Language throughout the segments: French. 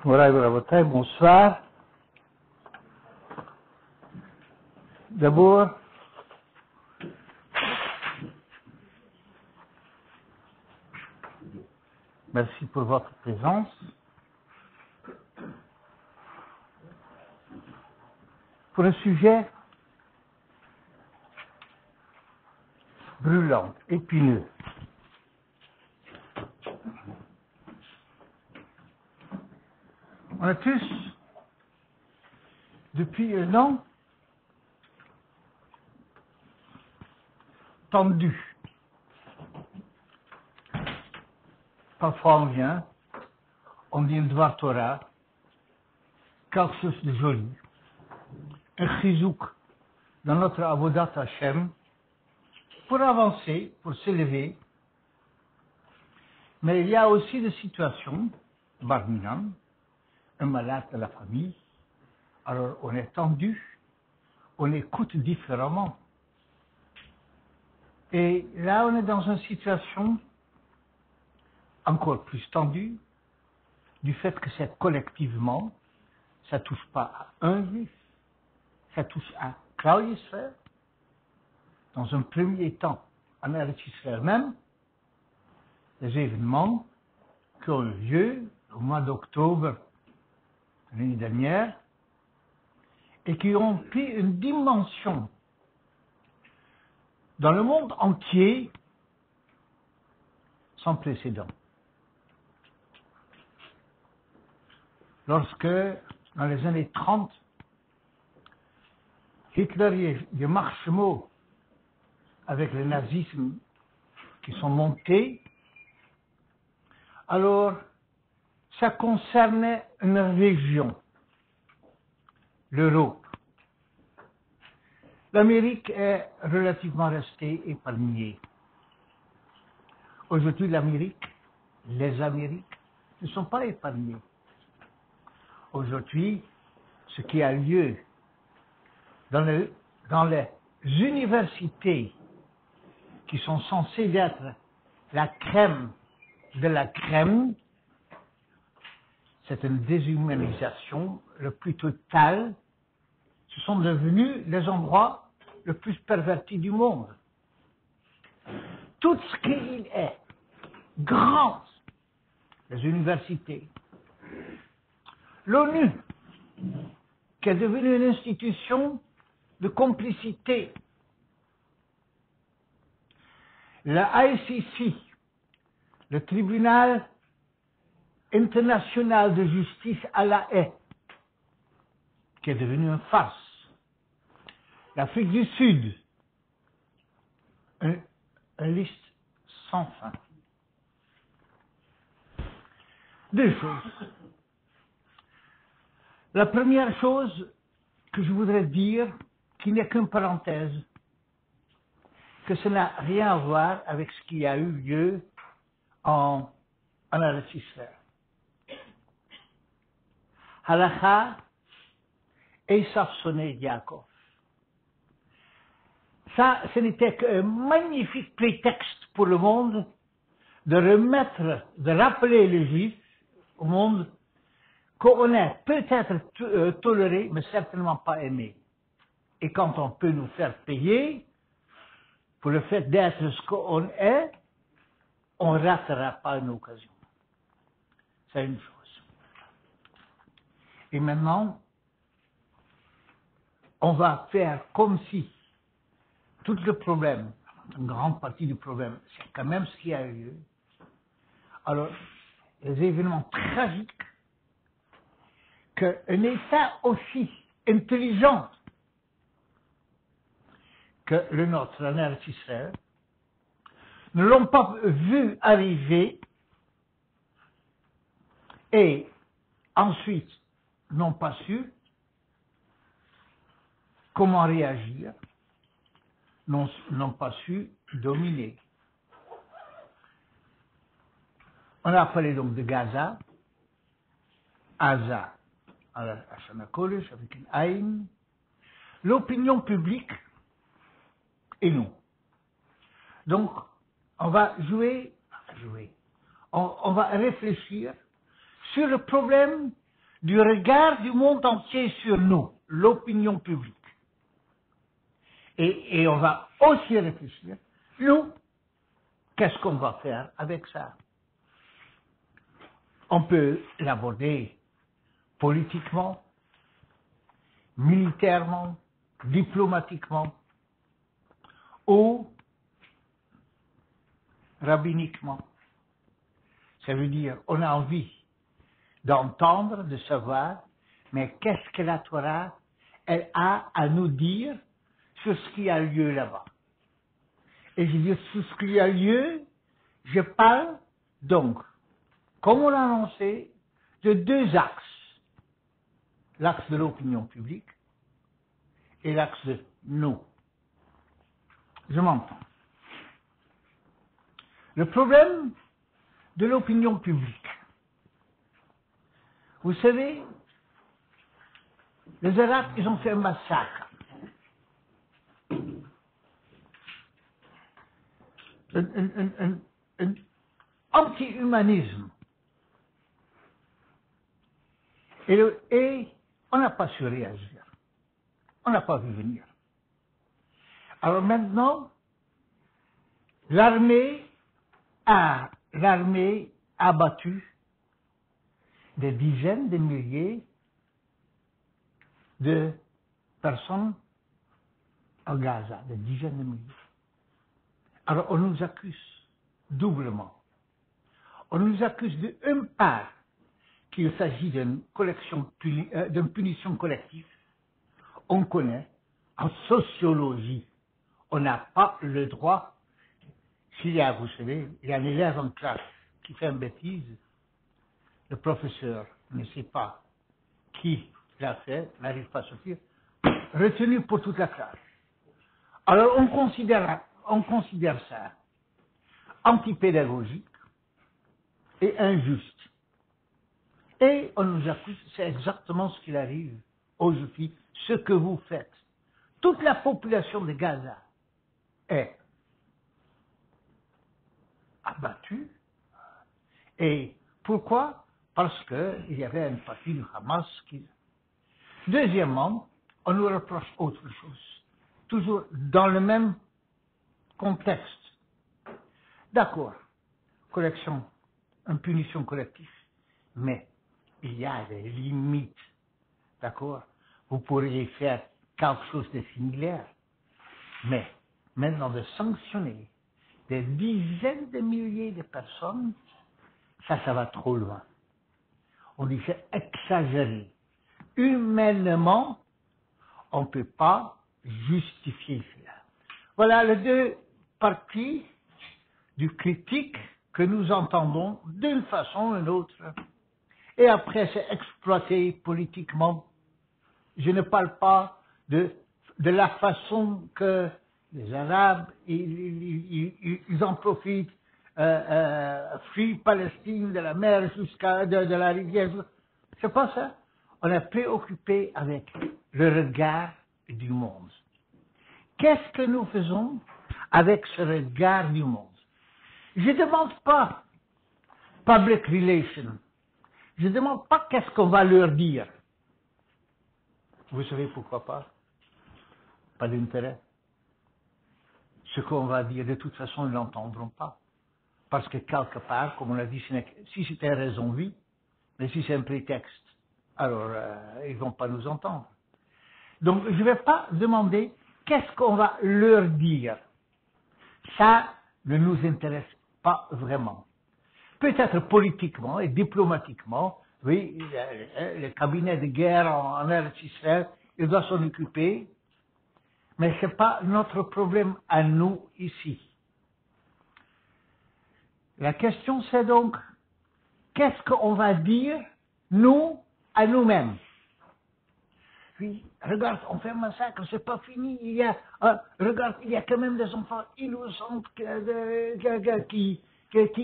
Voilà, Rabotai, bonsoir. D'abord, merci pour votre présence. Pour un sujet brûlant, épineux. On a tous, depuis un an, tendu. Parfois on vient, on dit une Dvar Torah, quelque chose de joli, un chizouk dans notre Avodat Hashem, pour avancer, pour s'élever. Mais il y a aussi des situations, Barminan, un malade de la famille, alors on est tendu, on écoute différemment. Et là, on est dans une situation encore plus tendue, du fait que c'est collectivement, ça ne touche pas à un juif, ça touche à Klal Yisrael. Dans un premier temps, en Eretz Yisrael même, les événements qui ont eu lieu au mois d'octobre de l'année dernière et qui ont pris une dimension dans le monde entier sans précédent. Lorsque, dans les années 30, Hitler et Marshmallow, avec le nazisme qui sont montés, alors ça concernait une région, l'Europe. L'Amérique est relativement restée épargnée. Aujourd'hui, l'Amérique, les Amériques ne sont pas épargnées. Aujourd'hui, ce qui a lieu dans les universités qui sont censées être la crème de la crème, c'est une déshumanisation le plus totale. Ce sont devenus les endroits les plus pervertis du monde. Tout ce qu'il est grand, les universités, l'ONU, qui est devenue une institution de complicité, le ICC, le tribunal international de justice à La Haye, qui est devenu une farce, l'Afrique du Sud, une liste sans fin. Deux choses. La première chose que je voudrais dire, qui n'est qu'une parenthèse, que ça n'a rien à voir avec ce qui a eu lieu en Eretz Yisrael. Halakha, Esav sonné Yaakov. Ça, ce n'était qu'un magnifique prétexte pour le monde de rappeler les Juifs au monde qu'on est peut-être toléré, mais certainement pas aimé. Et quand on peut nous faire payer pour le fait d'être ce qu'on est, on ne ratera pas une occasion. C'est une chose. Et maintenant, on va faire comme si tout le problème, une grande partie du problème, c'est quand même ce qui a eu lieu. Alors, les événements tragiques qu'un État aussi intelligent que le nôtre, en Eretz Yisrael, ne l'ont pas vu arriver et ensuite n'ont pas su comment réagir, n'ont pas su dominer. On a parlé donc de Gaza, Gaza, à Shana Kodesh, avec une Aïn, l'opinion publique et nous. Donc, on va on va réfléchir sur le problème du regard du monde entier sur nous, l'opinion publique. Et on va aussi réfléchir, nous, qu'est-ce qu'on va faire avec ça? On peut l'aborder politiquement, militairement, diplomatiquement ou rabbiniquement. Ça veut dire, on a envie d'entendre, de savoir, mais qu'est-ce que la Torah, elle a à nous dire sur ce qui a lieu là-bas. Et je dis, sur ce qui a lieu, je parle donc, comme on l'a annoncé, de deux axes. L'axe de l'opinion publique et l'axe de nous. Je m'entends. Le problème de l'opinion publique. Vous savez, les Arabes, ils ont fait un massacre. Un anti-humanisme. Et on n'a pas su réagir. On n'a pas vu venir. Alors maintenant, l'armée a battu des dizaines de milliers de personnes à Gaza, des dizaines de milliers. Alors on nous accuse doublement. On nous accuse d'une part qu'il s'agit d'une punition collective. On connaît, en sociologie, on n'a pas le droit, s'il y a, vous savez, il y a un élève en classe qui fait une bêtise, le professeur ne sait pas qui l'a fait, n'arrive pas à sortir, retenu pour toute la classe. Alors on considère ça antipédagogique et injuste. Et on nous accuse, c'est exactement ce qu'il arrive aujourd'hui, ce que vous faites. Toute la population de Gaza est abattue. Et pourquoi? Parce qu'il y avait une partie du Hamas qui... Deuxièmement, on nous reproche autre chose. Toujours dans le même contexte. D'accord, une punition collective, mais il y a des limites, d'accord? Vous pourriez faire quelque chose de similaire, mais maintenant de sanctionner des dizaines de milliers de personnes, ça va trop loin. On dit c'est exagéré. Humainement, on ne peut pas justifier cela. Voilà les deux parties du critique que nous entendons d'une façon ou d'une autre. Et après, c'est exploité politiquement. Je ne parle pas de la façon que les Arabes, ils en profitent, Free Palestine, de la mer jusqu'à de la rivière. C'est pas ça. On est préoccupé avec le regard du monde. Qu'est-ce que nous faisons avec ce regard du monde? Je ne demande pas public relations. Je ne demande pas qu'est-ce qu'on va leur dire. Vous savez pourquoi pas? Pas d'intérêt. Ce qu'on va dire, de toute façon, ils n'entendront pas. Parce que quelque part, comme on a dit, si c'était raison, oui, mais si c'est un prétexte, alors ils ne vont pas nous entendre. Donc, je ne vais pas demander qu'est-ce qu'on va leur dire. Ça ne nous intéresse pas vraiment. Peut-être politiquement et diplomatiquement, oui, le cabinet de guerre en Eretz Israël, il doit s'en occuper, mais ce n'est pas notre problème à nous ici. La question c'est donc, qu'est-ce qu'on va dire, nous, à nous-mêmes? Puis, regarde, on fait un massacre, c'est pas fini, regarde, il y a quand même des enfants innocents qui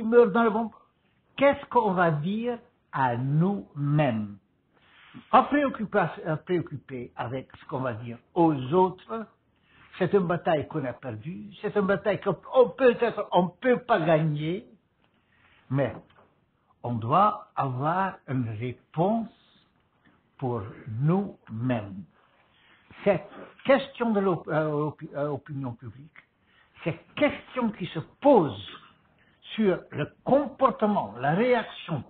meurent dans le bon. Qu'est-ce qu'on va dire à nous-mêmes? Pas préoccupé avec ce qu'on va dire aux autres. C'est une bataille qu'on a perdue, c'est une bataille qu'on ne peut pas gagner, mais on doit avoir une réponse pour nous-mêmes. Cette question de l'opinion publique, cette question qui se pose sur le comportement, la réaction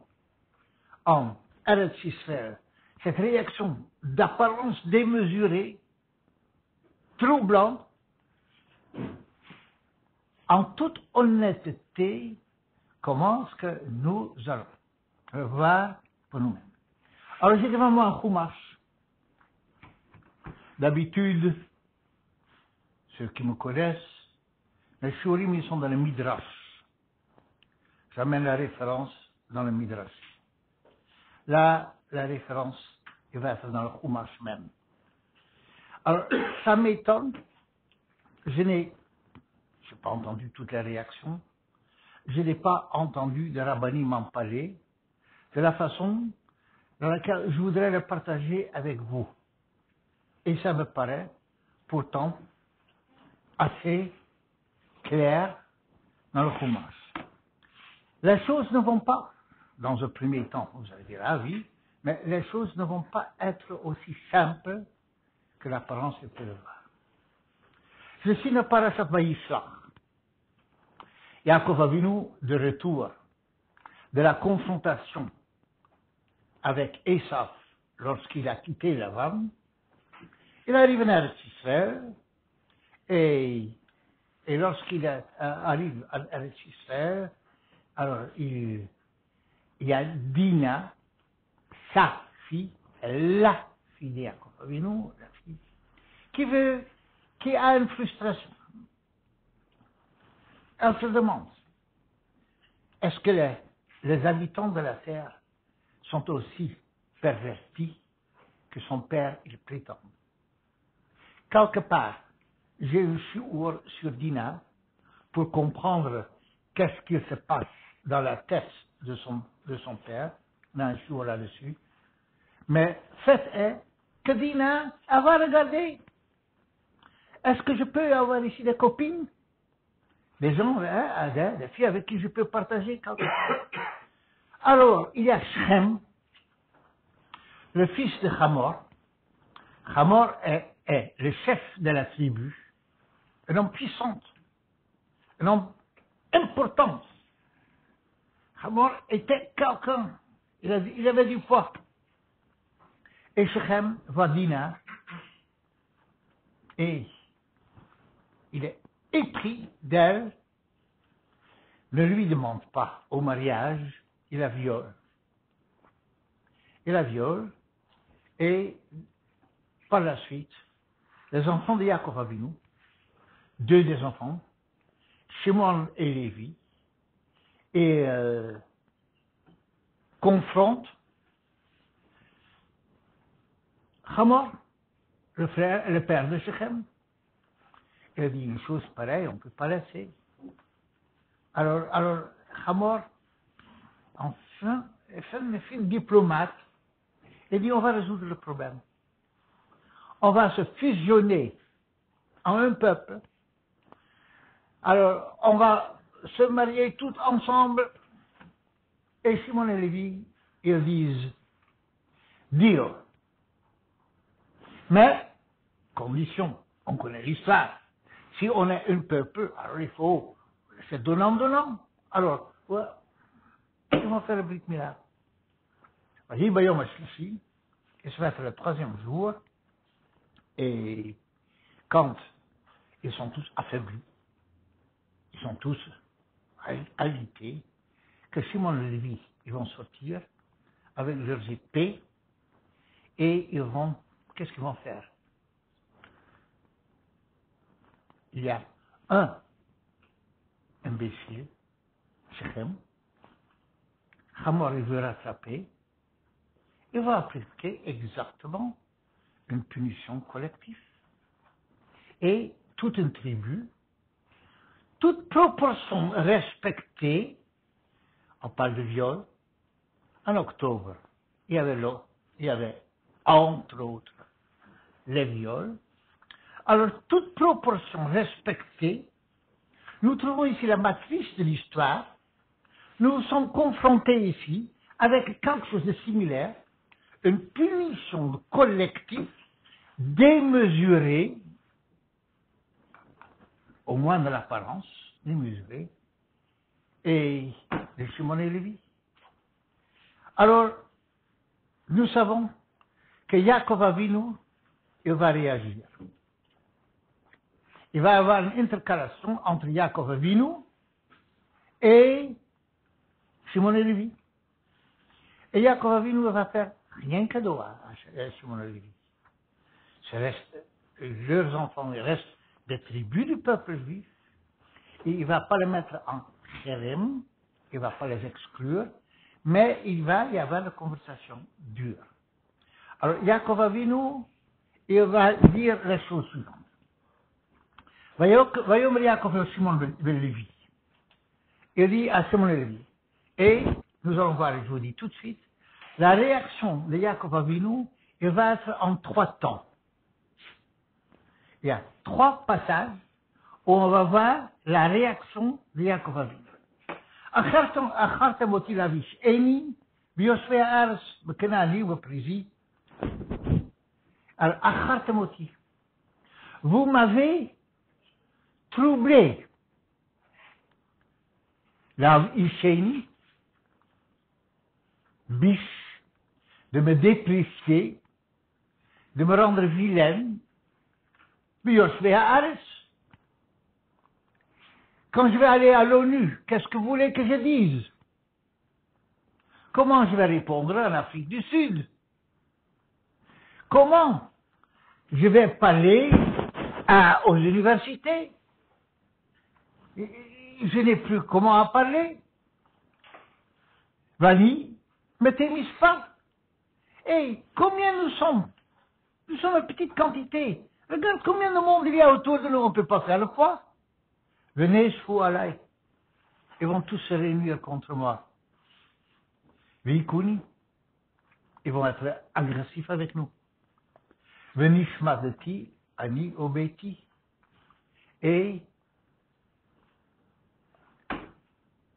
en Eretz Israël, cette réaction d'apparence démesurée, troublante, en toute honnêteté, comment est-ce que nous allons voir pour nous-mêmes. Alors j'ai devant moi un chumash. D'habitude, ceux qui me connaissent, les shurim, ils sont dans le midrash. J'amène la référence dans le midrash. Là, la référence, il va être dans le chumash même. Alors, ça m'étonne. Je n'ai pas entendu toutes les réactions. Je n'ai pas entendu de rabbanim en parler de la façon dans laquelle je voudrais le partager avec vous. Et ça me paraît pourtant assez clair dans le chumash. Les choses ne vont pas, dans un premier temps, vous allez dire, ah oui, mais les choses ne vont pas être aussi simples que l'apparence peut le voir. Je suis le parashat Vayishlach. Yaakov Avinu, de retour de la confrontation avec Esav lorsqu'il a quitté Lavan, il arrive en Eretz Israël et lorsqu'il arrive en Eretz Israël, alors il y a Dina, sa fille, la fille de Yaakov Avinu, la fille, qui a une frustration. Elle se demande, est-ce que les habitants de la terre sont aussi pervertis que son père il prétend? Quelque part, j'ai eu sur Dina pour comprendre qu'est-ce qui se passe dans la tête de son père. On a un jour là-dessus. Mais fait est que Dina, elle va regarder. Est-ce que je peux avoir ici des copines? Des gens, des filles avec qui je peux partager quelque chose. Alors, il y a Shem, le fils de Hamor. Hamor est le chef de la tribu, un homme puissant, un homme important. Hamor était quelqu'un, il avait du poids. Et Shechem voit Dina, et il est épris d'elle, ne lui demande pas au mariage, il la viole. Il la viole, et par la suite, les enfants de Yaakov Avinu, deux des enfants, Shimon et Lévi, et confrontent Hamor, le frère et le père de Shechem. Il a dit une chose pareille, on ne peut pas laisser. Alors Hamor, enfin, fait une diplomate, et dit on va résoudre le problème. On va se fusionner en un peuple. Alors, on va se marier tous ensemble. Et Shimon et Lévi, ils disent, deal. Mais, condition, on connaît l'histoire. Si on est un peuple, alors il faut, c'est donnant. Alors, ouais, ils vont faire le Brit Mila. Vas-y, Bayom Ashlishi, et ça va être le troisième jour. Et quand ils sont tous affaiblis, ils sont tous agités, que Shimon et Lévi, ils vont sortir avec leurs épées et ils vont, qu'est-ce qu'ils vont faire? Il y a un imbécile, Shechem, Hamor il veut rattraper, il va appliquer exactement une punition collective. Et toute une tribu, toute proportion respectée, on parle de viol, en octobre, il y avait entre autres les viols. Alors, toute proportion respectée, nous trouvons ici la matrice de l'histoire. Nous sommes confrontés ici avec quelque chose de similaire, une punition collective démesurée, au moins de l'apparence, démesurée, et de Shimon et Lévi. Alors, nous savons que Yaakov Avinu, il va réagir. Il va y avoir une intercalation entre Yaakov Avinu et Shimon et Lévi. Et Yaakov Avinu ne va faire rien cadeau à Shimon et Lévi. Ce reste, leurs enfants, ils restent des tribus du peuple juif. Et il ne va pas les mettre en chérem, il ne va pas les exclure, mais il va y avoir une conversation dure. Alors, Yaakov Avinu, il va dire les choses suivantes. Vayomer Yaakov et Shimon ben Lévi. Il dit à Shimon et Lévi. Et nous allons voir, je vous dis tout de suite, la réaction de Yaakov Avinu, il va être en 3 temps. Il y a 3 passages où on va voir la réaction de Yaakov Avinu. Achartem oti lavish eni, biosfei haaretz bekenaani ubeprizzi. Alors, achartem oti. Vous m'avez troublé. Lavisheni, biche, de me déprécier, de me rendre vilaine, biosfei haaretz. Quand je vais aller à l'ONU, qu'est-ce que vous voulez que je dise? Comment je vais répondre en Afrique du Sud? Comment je vais parler aux universités? Je n'ai plus comment en parler. Vani, mettez-moi pas. Et combien nous sommes? Nous sommes une petite quantité. Regarde combien de monde il y a autour de nous, on ne peut pas faire le poids. Venez, Shoualai. Ils vont tous se réunir contre moi. Veikuni. Ils vont être agressifs avec nous. Venez, Shmadeti, Ani, Obeti. Et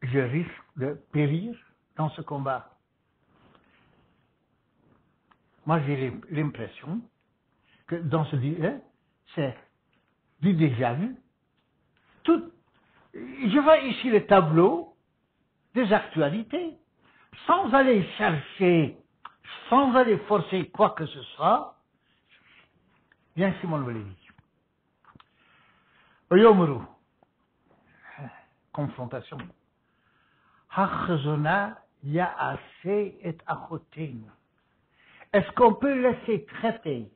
je risque de périr dans ce combat. Moi, j'ai l'impression que dans ce c'est du déjà vu. Je vois ici le tableau des actualités, sans aller chercher, sans aller forcer quoi que ce soit. Bien, Shimon ben Lévi. Oyomru, confrontation. Hachzona yaase et achotenu. Est-ce qu'on peut laisser traiter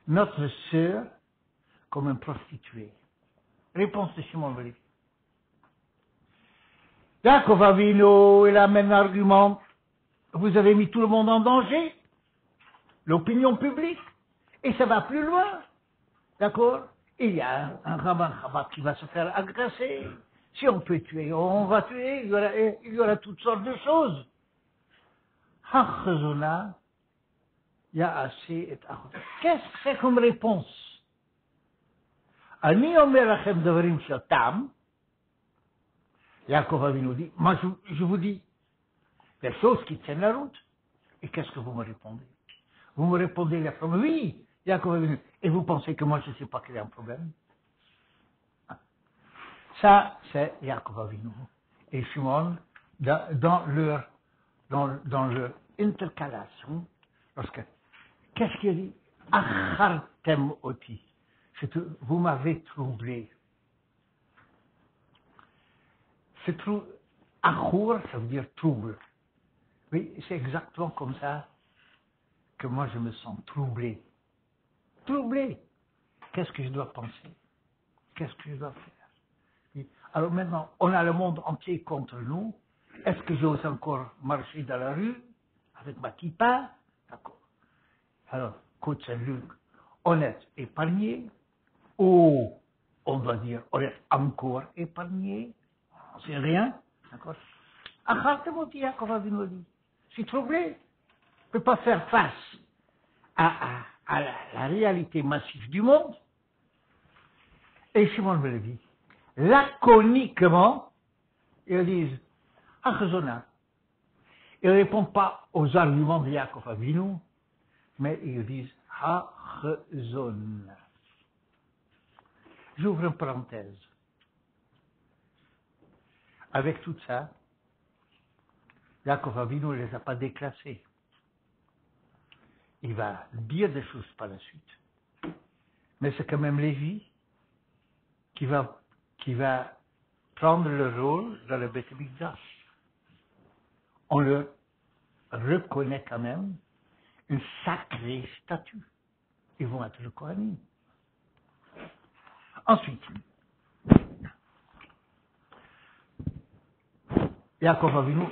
notre sœur comme une prostituée? Réponse de Shimon ben Lévi. Yaakov Avinu, il amène l'argument. Vous avez mis tout le monde en danger, l'opinion publique, et ça va plus loin. D'accord? Il y a un rabbin qui va se faire agresser. Si on peut tuer, on va tuer. Il y aura toutes sortes de choses. Hachzona, yaase et achot. Qu'est-ce que c'est comme réponse? Ani omer lachem dvarim shel tam. Yaakov Avinu dit, moi je vous dis des choses qui tiennent la route. Et qu'est-ce que vous me répondez? Vous me répondez la première, oui, Yaakov Avinu. Et vous pensez que moi je ne sais pas qu'il y a un problème? Ça, c'est Yaakov Avinu. Et Shimon, dans leur intercalation, qu'est-ce qu'il dit? Achartem oti. Vous m'avez troublé. Achour, ça veut dire trouble. Oui, c'est exactement comme ça que moi je me sens troublé. Troublé. Qu'est-ce que je dois penser? Qu'est-ce que je dois faire? Oui. Alors maintenant, on a le monde entier contre nous. Est-ce que j'ose encore marcher dans la rue avec ma kippa? D'accord. Alors, Côte Saint-Luc, on est épargné. Ou on doit dire, on est encore épargné. C'est rien, d'accord? Je suis troublé. Je ne peux pas faire face à la réalité massive du monde. Et Shimon ben Lévi, laconiquement, ils disent, Achazona, Ils ne répondent pas aux arguments de Yaakov Avinu, mais ils disent Ha-Chezon. J'ouvre une parenthèse. Avec tout ça, Yaakov Avinu ne les a pas déclassés. Il va dire des choses par la suite. Mais c'est quand même Lévi qui va prendre le rôle dans le Beth Mikdash. On le reconnaît quand même une sacrée statue. Ils vont être le Kohanim. Ensuite, Yaakov Avinu,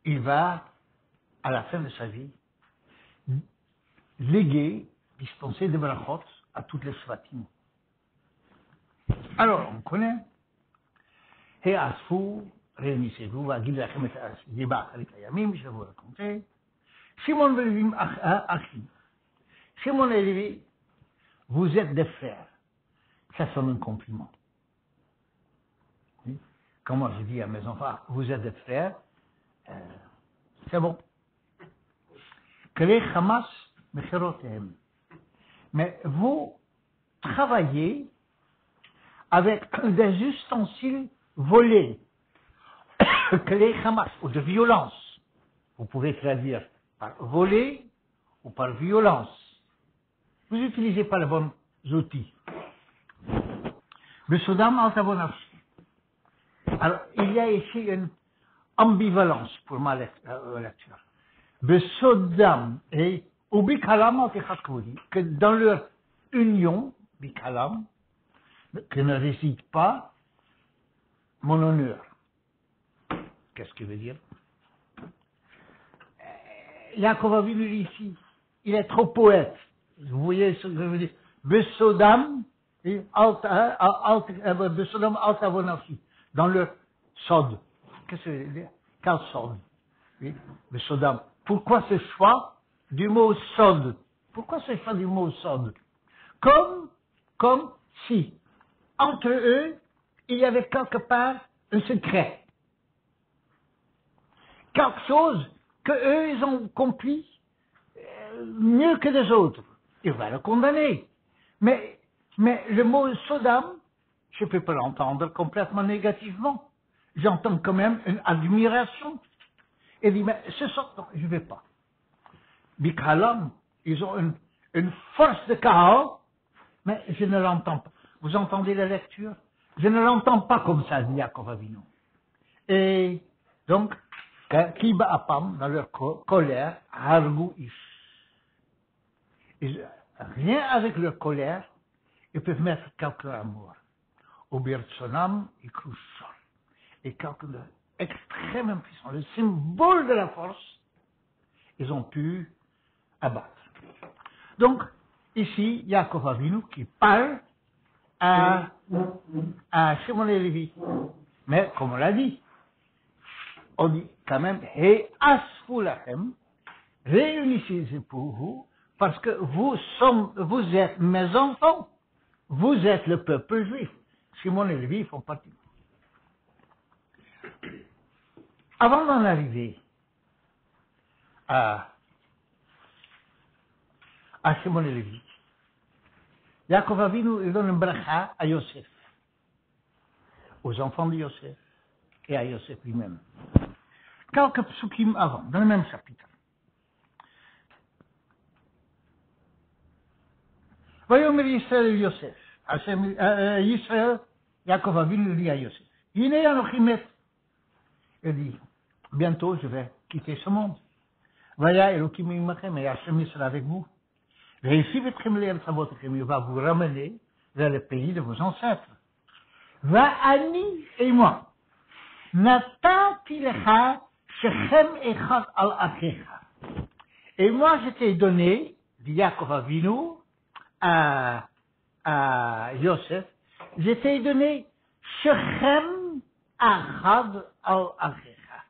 il va, à la fin de sa vie, léguer, dispenser des brachot à toutes les Shvatim. Alors, on connaît. He asfu, réunissez-vous, va guider la débat avec Yamim, je vais vous raconter. Shimon et Lévi, Achim. Shimon et Lévi, vous êtes des frères. Ça sonne un compliment. Oui. Quand moi je dis à mes enfants, vous êtes des frères, c'est bon. Que les Hamas, mais vous travaillez avec des ustensiles volés, que les Hamas, ou de violence. Vous pouvez traduire par voler ou par violence. Vous n'utilisez pas les bons outils. Besodam al-Tavonafshi. Alors, il y a ici une ambivalence pour ma lecture. Besodam et ou Bikalam al-Techakvoudi, que dans leur union, Bikalam, que ne réside pas mon honneur. Qu'est-ce qu'il veut dire? Yaakov Avinu ici, il est trop poète. Vous voyez ce que je veux dire? Besodam, Besodam al-Tavonafshi, dans le sod. Qu'est-ce que ça veut dire? Quel sod? Oui, Besodam. Pourquoi ce choix du mot sod? Pourquoi ce choix du mot sod? Comme si, entre eux, il y avait quelque part un secret. Quelque chose que eux, ils ont compris mieux que les autres. Il va le condamner. Mais le mot Sodam, je ne peux pas l'entendre complètement négativement. J'entends quand même une admiration. Il dit, mais ce sort, non, je ne vais pas. Bikalam, ils ont une force de chaos, mais je ne l'entends pas. Vous entendez la lecture? Je ne l'entends pas comme ça, dit Yaakov Avinu. Et donc, Kiba Apam, dans leur colère, Hargu Ish. Rien avec leur colère, ils peuvent mettre quelqu'un à mort. Au Birtsonam, ils cruchent. Et quelqu'un d'extrêmement puissant, le symbole de la force, ils ont pu abattre. Donc, ici, Yaakov Avinu qui parle à Shimon et Lévi. Mais, comme on l'a dit, on dit quand même, He asfu lachem, réunissez-vous pour vous, parce que vous êtes mes enfants, vous êtes le peuple juif. Shimon et Lévi font partie. Avant d'en arriver à Shimon et Lévi, Yaakov Avinu, il donne un bracha à Yosef, aux enfants de Yosef et à Yosef lui-même. Quelques psukim avant, dans le même chapitre. Vayomer Yisrael Yosef, Yisrael, Yaakov Avinu dit à Yosef, Yine Anochimet, il dit, bientôt je vais quitter ce monde. Vaya Elokim Imachem, et Hachem sera avec vous. Il va vous ramener vers le pays de vos ancêtres. Va Ani et moi. Natati lecha shechem echad al achecha. Et moi je t'ai donné, dit Yaakov Avinu à Yosef, je t'ai donné shechem echad al achecha.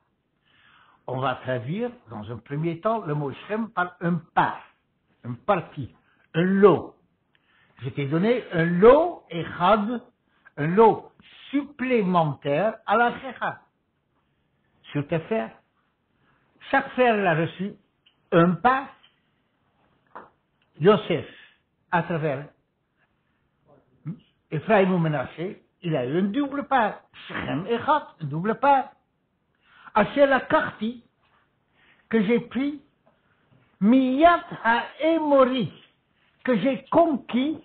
On va traduire dans un premier temps le mot shechem par un part. Une partie, un lot. Je t'ai donné un lot echad, un lot supplémentaire à la checha. Sur tes frères. chaque frère l'a reçu un part. Joseph, à travers Ephraim ou Menaché, il a eu une double part. Shechem et Chad, une double part. Asher la Karti, que j'ai pris, Miyat ha-Emori, que j'ai conquis,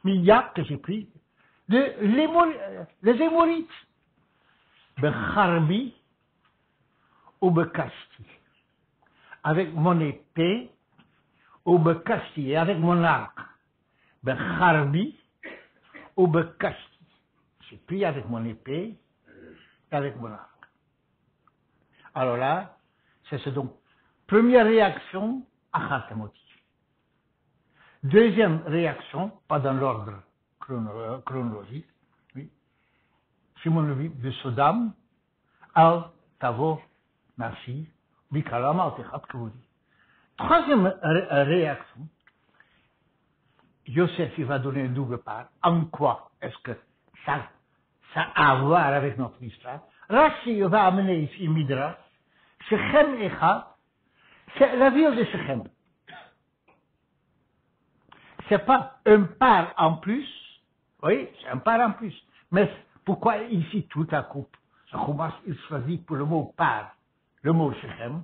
Miyat, que j'ai pris, les Émorites, Becharbi ou Bekashti, avec mon épée, ou Bekashti, avec mon arc, Becharbi ou Bekashti, j'ai pris avec mon épée et avec mon arc. Alors là, c'est ce donc. Première réaction, Achat Hamoti. Deuxième réaction, pas dans l'ordre chronologique, oui. Shimon Levi de Sodam, Al Tavo Nashi, Bikalam Al Techat Kavodi. Troisième réaction, Yosef il va donner une double part. En quoi est-ce que ça a à voir avec notre histoire? Rashi va amener ici Midrash, Shechem Echad, c'est la ville de Shechem. C'est pas un part en plus, oui, c'est un part en plus. Mais pourquoi ici tout à coup, le Chumash il choisit pour le mot part, le mot Shechem?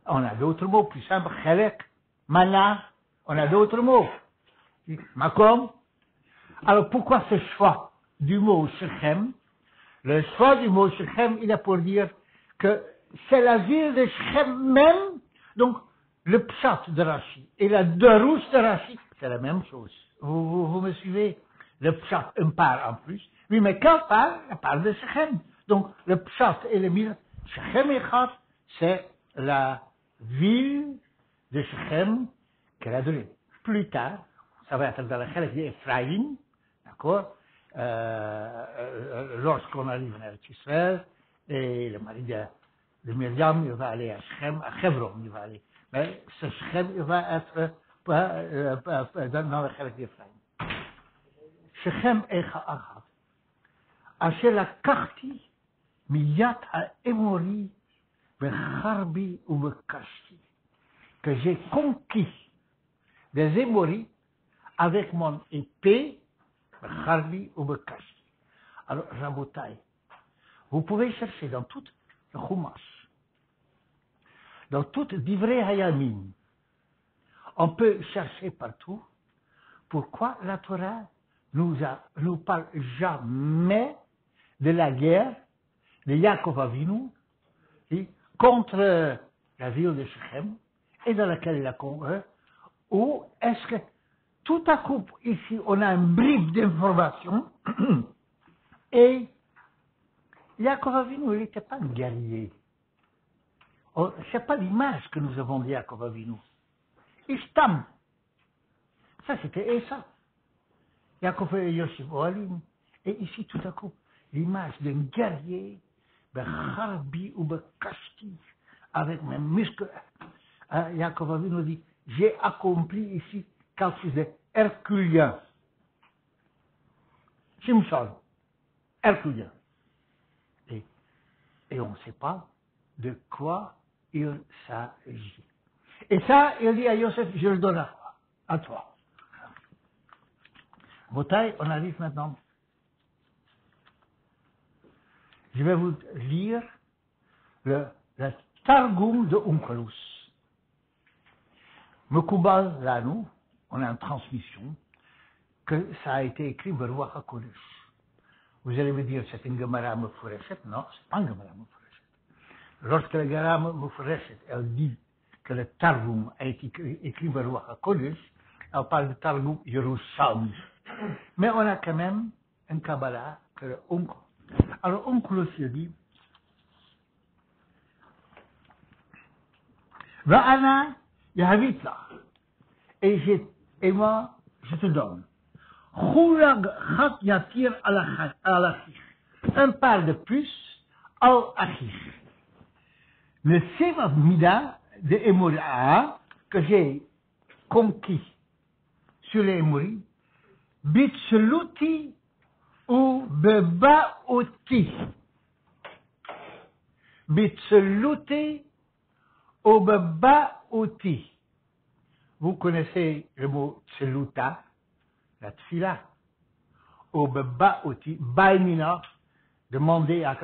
On a d'autres mots plus simples, Chelek, Mana, on a d'autres mots. Makom. Alors pourquoi ce choix du mot Shechem? Le choix du mot Shechem, il a pour dire que c'est la ville de Shechem même, donc le pshat de Rashi et la darouche de Rashi, c'est la même chose. Vous me suivez? Le pshat, un part en plus. Oui, mais quelle part? La part de Shechem. Donc le pshat et le mille, Shechem Echad, c'est la ville de Shechem qu'elle a donnée. Plus tard, ça va être dans la Chelek d'Ephraïm, d'accord? Lorsqu'on arrive en Eretz Israël, et le mari de Myriam, il va aller à Shechem, à Hebron, il va aller. Mais ce Shechem, il va être dans la Chelek d'Ephraïm. Shechem Echa Achad, Asher la Karti, Miyat ha-Emori, Becharbi ou Bekashti, que j'ai conquis des Émorites avec mon épée, Becharbi ou Bekashti. Alors, Rabotai, vous pouvez chercher dans tout le Chumash, dans toute Divrei Hayamim, on peut chercher partout pourquoi la Torah nous parle jamais de la guerre de Yaakov Avinu contre la ville de Shechem et dans laquelle il a combattu, ou est-ce que tout à coup ici on a un bribe d'information et Yaakov Avinu il n'était pas un guerrier. C'est pas l'image que nous avons de Yaakov Avinu. Ishtam, ça c'était Esa. Yaakov et Yosef Ohalim. Et ici tout à coup l'image d'un guerrier Becharbi ou Bekashti, avec mes muscles. Yaakov Avinu dit, j'ai accompli ici quelque chose de herculien. Shimshon, herculien. Et on ne sait pas de quoi il s'agit. Et ça, il dit à Yosef, je le donne à toi. Botaï, on arrive maintenant. Je vais vous lire le Targum de Onkelos. Mekubal Lanu, on a une transmission, que ça a été écrit par Ruach HaKodesh. Vous allez me dire, c'est une Gemara Mefureshet? Non, c'est pas une Gemara Mefureshet. Lorsque la Gemara Mefureshet, elle dit que le Targum a été écrit par Ruach HaKodesh, elle parle de Targum Yerushalmi. Mais on a quand même un Kabbalah que le Onkelos. Alors, Onkelos dit, Va'ana yahavitla, et moi, je te donne. Chulag chat yatir al-achich, un part de plus al-achich. Le Seva Mida de Emoria, que j'ai conquis sur les Emoris, Bitseluti ou Bebaoti, Bitseluti Obebaouti. Vous connaissez le mot tseluta, la tfila. Obebaouti, baimina, demander à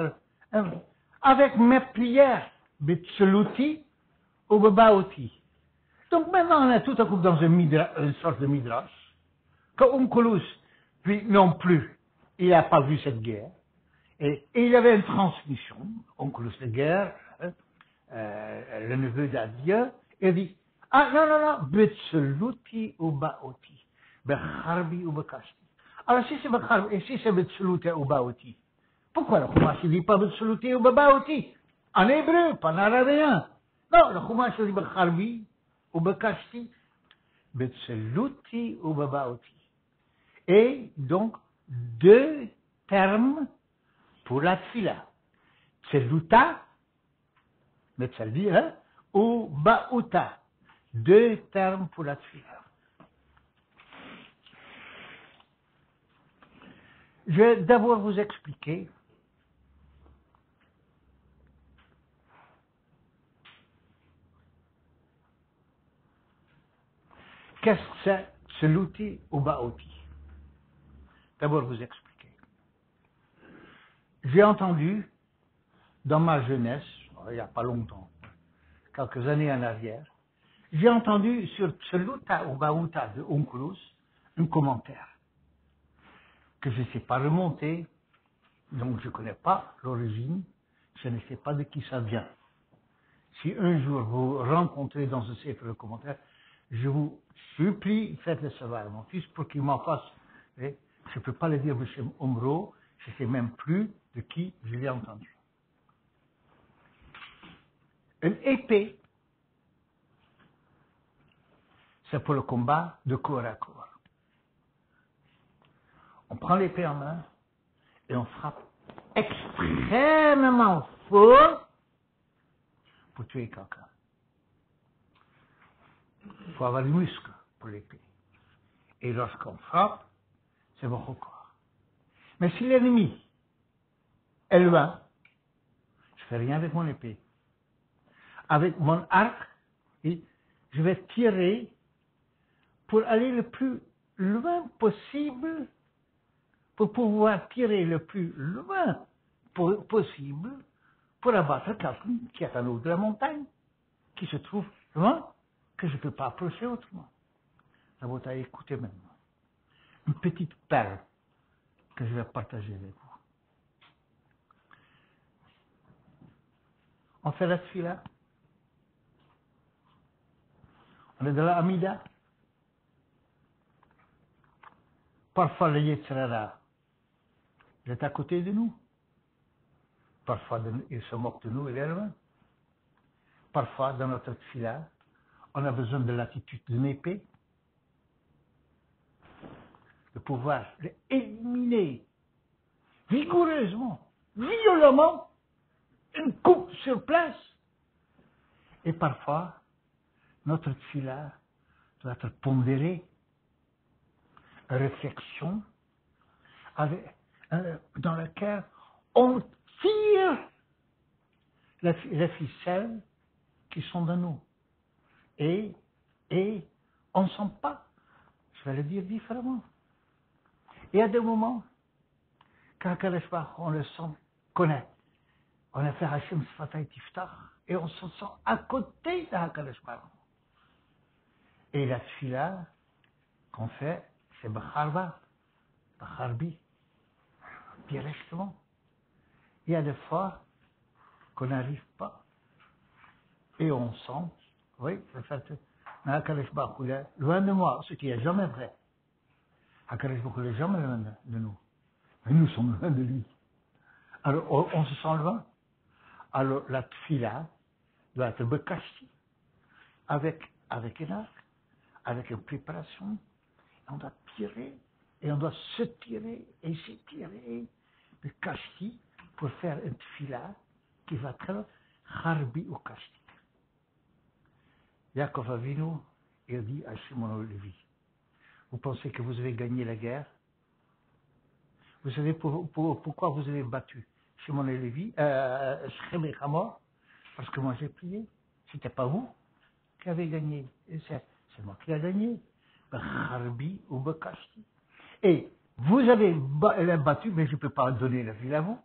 avec mes prières, Bitseluti Obebaouti. Donc maintenant on est tout à coup dans une sorte de midrash, que Onkelos, lui non plus, il n'a pas vu cette guerre, et il y avait une transmission, Onkelos de guerre, le neveu d'Adieu, il dit, ah non, non, non, Bitseluti Obebaouti, Becharbi Ubekashti. Alors si c'est Becharbi, et si c'est Bitseluti Obebaouti, pourquoi le Chumash ne dit pas Bitseluti Obebaouti? En hébreu, pas en araméen. Non, le Chumash dit Becharbi Ubekashti, Bitseluti Obebaouti. Et donc, deux termes pour la tfila. Tseluta, Metsaldi, hein, ou Baouta. Deux termes pour la tfila. Je vais d'abord vous expliquer qu'est-ce que c'est Tseluti ou Baouti. D'abord vous expliquer. J'ai entendu, dans ma jeunesse, il n'y a pas longtemps, quelques années en arrière, j'ai entendu sur Tseluta ou Baouta de Onkelos un commentaire que je ne sais pas remonter, donc je ne connais pas l'origine, je ne sais pas de qui ça vient. Si un jour vous rencontrez dans ce site le commentaire, je vous supplie, faites-le savoir à mon fils pour qu'il m'en fasse. Je ne peux pas le dire de chez Omro, je ne sais même plus de qui je l'ai entendu. Une épée, c'est pour le combat de corps à corps. On prend l'épée en main et on frappe extrêmement fort pour tuer quelqu'un. Il faut avoir du muscle pour l'épée. Et lorsqu'on frappe, c'est votre corps. Mais si l'ennemi est loin, je ne fais rien avec mon épée. Avec mon arc, je vais tirer pour aller le plus loin possible, pour pouvoir tirer le plus loin possible pour abattre quelqu'un qui est en haut de la montagne, qui se trouve loin, que je ne peux pas approcher autrement. Ça vaut à écouter maintenant. Une petite perle que je vais partager avec vous. On fait la tfila. On est dans la Amida. Parfois le Yetzirah est à côté de nous. Parfois il se moque de nous, il est loin. Parfois dans notre tfila, on a besoin de l'attitude d'une épée, de pouvoir l'éliminer vigoureusement, violemment, une coupe sur place. Et parfois, notre tfila doit être pondérée, une réflexion dans laquelle on tire les ficelles qui sont dans nous. Et on ne sent pas, je vais le dire différemment. Il y a des moments, quand on le sent, connaît. On a fait Hashem Sfatay Tiftach, et on se sent à côté de HaKadosh Baruch Hu. Et la tfila qu'on fait, c'est Bacharbi, directement. Il y a des fois qu'on n'arrive pas, et on sent, oui, le fait que HaKadosh Baruch Hu est loin de moi, ce qui n'est jamais vrai. HaKadosh Baruch Hu n'est jamais loin de nous, mais nous sommes loin de lui. Alors on se sent loin. Alors la tfila doit être bekashti, avec un arc, avec une préparation. On doit tirer, et on doit se tirer, et s'étirer, bekashti, pour faire une tfila qui va être harbi ou kashti. Yaakov Avinu, il dit à Shimon Levi, vous pensez que vous avez gagné la guerre? Vous savez pourquoi vous avez battu Shimon et Lévi, Shechem et Hamor, parce que moi j'ai prié. C'était pas vous qui avez gagné. Et c'est moi qui ai gagné. Harbi ou Bekashti. Et vous avez battu, mais je ne peux pas donner la ville à vous,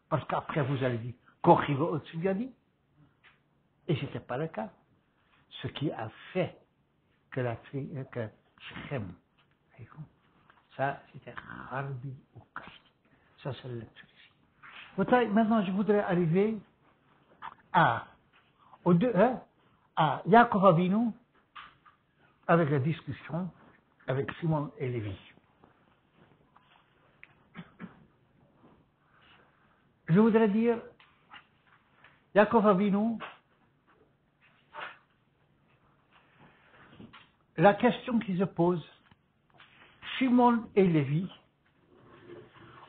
parce qu'après vous allez dire, Kochivo Otsugadi. Et ce n'était pas le cas. Ce qui a fait que Shechem, ça c'était Harbi ou Kashti. Ça c'est le lecture ici. Maintenant je voudrais arriver à Yaakov Avinu avec la discussion avec Simon et Lévi. Je voudrais dire, Yaakov Avinu, la question qui se pose, Simon et Lévi,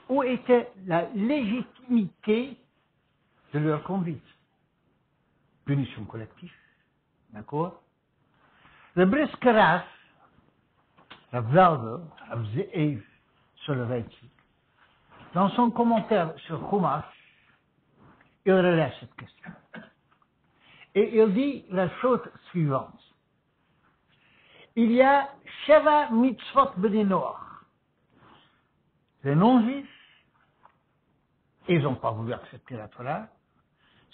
où était la légitimité de leur conduite? Punition collective, d'accord? Le Briskeras, Rav Zalber, Rav Ze'ev Soloveitchik, dans son commentaire sur Chumash, il relève cette question. Et il dit la chose suivante. Il y a Sheva Mitzvot Bnei Noach. Les non-juifs, ils n'ont pas voulu accepter la Torah,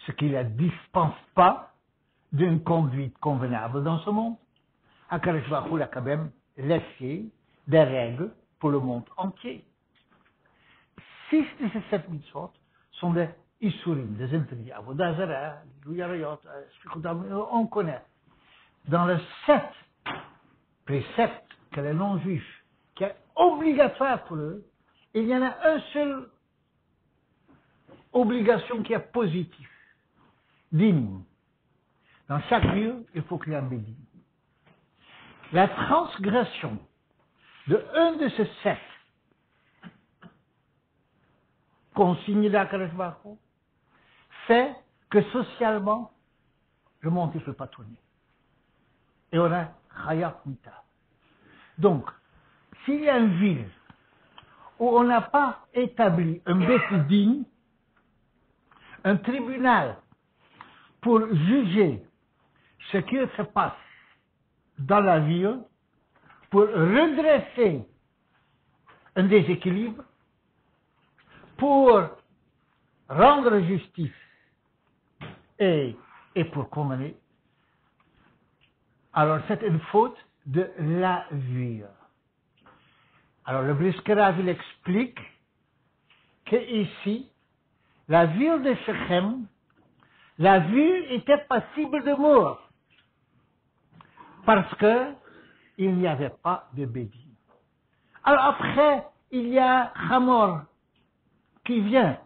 ce qui ne la dispense pas d'une conduite convenable dans ce monde. Akadosh Baruch Hu a quand même laissé des règles pour le monde entier. 6 de ces 7 mitzvot sont des Isurim, des interdits. Avodah Zarah, Yarayot, on connaît. Dans les 7 préceptes que les non-juifs, qui est obligatoire pour eux, il y en a un seul obligation qui est positive. Dîme. Dans chaque lieu, il faut qu'il y ait un bédine. La transgression de un de ces 7 consignes d'Akadosh Baruch Hu fait que socialement, le monde ne peut pas tourner. Et on a Chayat Mita. Donc, s'il y a une ville où on n'a pas établi un bédine, un tribunal pour juger ce qui se passe dans la ville, pour redresser un déséquilibre, pour rendre justice et pour condamner, alors c'est une faute de la ville. Alors le Briskerav, il explique qu'ici, la ville de Shechem, la ville était passible de mort, parce que il n'y avait pas de bédine. Alors après, il y a Hamor qui vient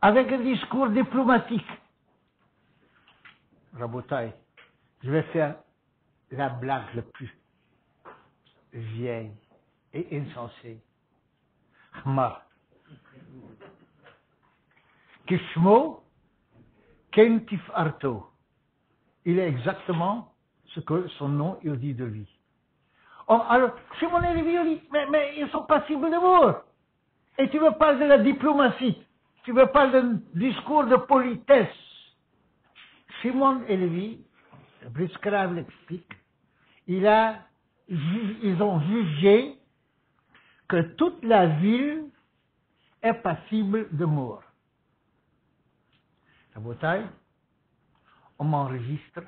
avec un discours diplomatique. Rabotai, je vais faire la blague la plus vieille et insensée. Hamar. Kishmo Kentif Arto. Il est exactement ce que son nom il dit de lui. Alors, Shimon et Lévi, mais ils sont passibles de mort. Et tu me parles de la diplomatie. Tu me parles d'un discours de politesse. Shimon et Lévi, le Briskerav l'explique, ils ont jugé que toute la ville est passible de mort. La bataille, on m'enregistre.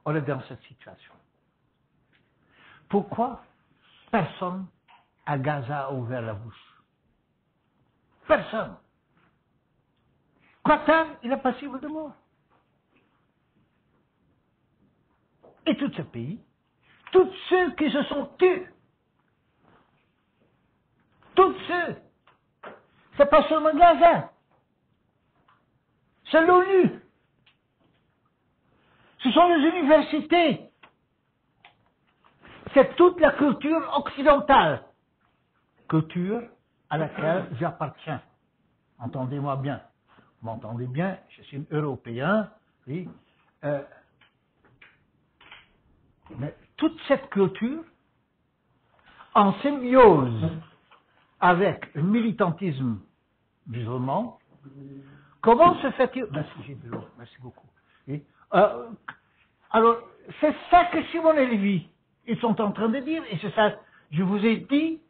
On est dans cette situation. Pourquoi personne à Gaza a ouvert la bouche? Personne. Qatar, il est passible de mort. Et tous ces pays, tous ceux qui se sont tus, tous ceux, c'est pas seulement Gaza, c'est l'ONU, ce sont les universités, c'est toute la culture occidentale, culture à laquelle j'appartiens. Entendez-moi bien. Vous m'entendez bien, je suis un Européen, oui. Mais toute cette culture, en symbiose avec le militantisme musulman, comment se fait-il... Merci, j'ai de l'eau, merci beaucoup. Oui. Alors, c'est ça que Shimon et Lévi, ils sont en train de dire, et c'est ça, je vous ai dit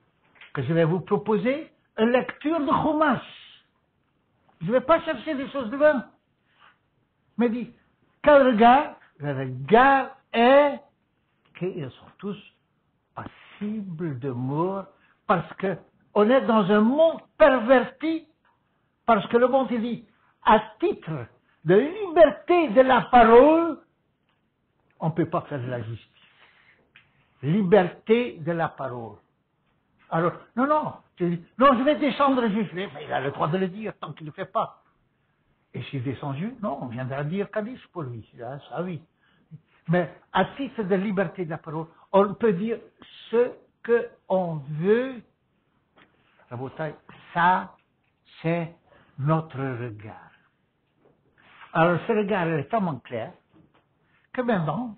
que je vais vous proposer une lecture de Chumash. Je ne vais pas chercher des choses de loin. Mais dit, quel regard? Le regard est qu'ils sont tous passibles de mort, parce que on est dans un monde perverti, parce que le monde il dit, à titre de liberté de la parole, on ne peut pas faire de la justice. Liberté de la parole. Alors, non, non, je vais descendre juif. Mais il a le droit de le dire tant qu'il ne le fait pas. Et s'il descend juif, non, on viendra dire Kaddish pour lui. Ça oui. Mais à titre de liberté de la parole, on peut dire ce qu'on veut. Rabotai, ça, c'est notre regard. Alors, ce regard est tellement clair que maintenant,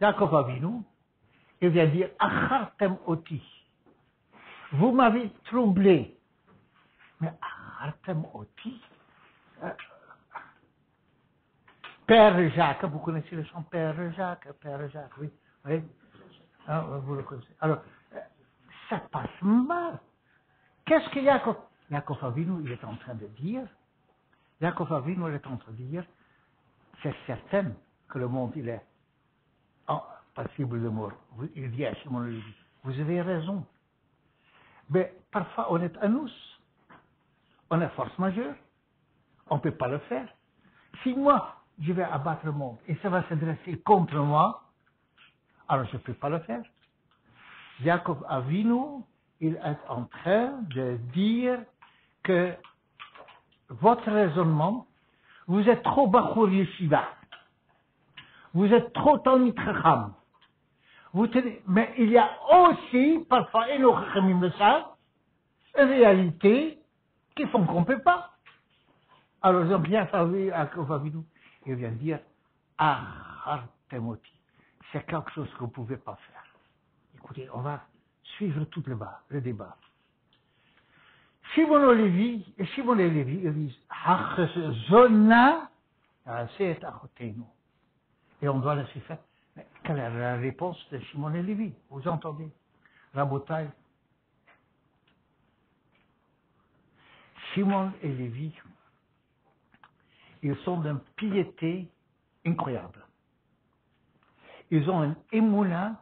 Jacob Avinu, il vient dire, Achartem oti. Vous m'avez troublé. Mais Achartem oti. Père Jacques, vous connaissez le chant Père Jacques, oui. Oui. Ah, vous le connaissez. Alors, ça passe mal. Qu'est-ce que Jacob Avinu il est en train de dire? Jacob Avinu il est en train de dire, c'est certain que le monde il est passible de mort. Il dit à Shimon Lévi, vous avez raison. Mais parfois on est à nous, on est force majeure, on ne peut pas le faire. Si moi je vais abattre le monde et ça va se dresser contre moi, alors je ne peux pas le faire. Jacob Avinu, il est en train de dire que votre raisonnement, vous êtes trop Bachur Yeshiva, vous êtes trop Talmid Chacham. Mais il y a aussi, parfois, et nos Chachamim le savent, une réalité qui font qu'on ne peut pas. Alors, ils ont bien fallu à Kovavidou. Il vient dire, Temoti, c'est quelque chose que vous ne pouvez pas faire. Écoutez, on va suivre tout le débat. Shimon et Lévi, ils disent, Zona, c'est Achotenu. Et on doit laisser faire. Mais quelle est la réponse de Shimon et Lévi? Vous entendez? Rabotai. Shimon et Lévi, ils sont d'une piété incroyable. Ils ont un émoulin